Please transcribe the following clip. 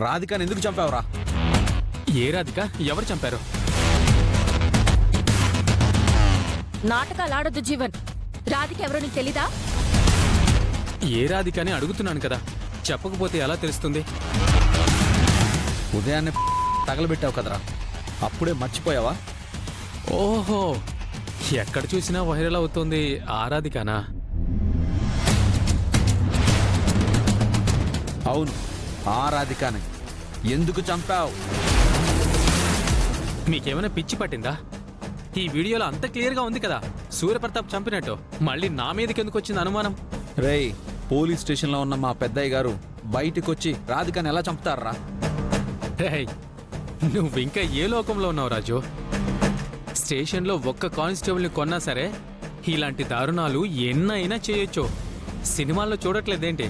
రాధికాని ఎందుకు చంపావురా? ఏ రాధిక? ఎవరు చంపారు? నాటకాలు ఆడొద్దు జీవన్. రాధిక ఎవరో నీకు తెలీదా? ఏ రాధిక అని అడుగుతున్నాను కదా, చెప్పకపోతే ఎలా తెలుస్తుంది? ఉదయాన్నే తగలబెట్టావు కదరా, అప్పుడే మర్చిపోయావా? ఓహో, ఎక్కడ చూసినా వైరల్ అవుతుంది ఆ రాధికనా? అవును, ఆ రాధికానే. ఎందుకు చంపావు? మీకేమైనా పిచ్చి పట్టిందా? ఈ వీడియోలో అంత క్లియర్గా ఉంది కదా సూర్యప్రతాప్ చంపినట్టు. మళ్ళీ నా మీదకి ఎందుకు వచ్చింది అనుమానం? రేయ్, పోలీస్ స్టేషన్లో ఉన్న మా పెద్దయ్య గారు బయటికొచ్చి రాధికాని ఎలా చంపుతారా? రేయ్, నువ్వు ఇంకా ఏ లోకంలో ఉన్నావు రాజు? స్టేషన్లో ఒక్క కానిస్టేబుల్ని కొన్నా సరే ఇలాంటి దారుణాలు ఎన్నైనా చేయొచ్చు. సినిమాల్లో చూడట్లేదేంటి?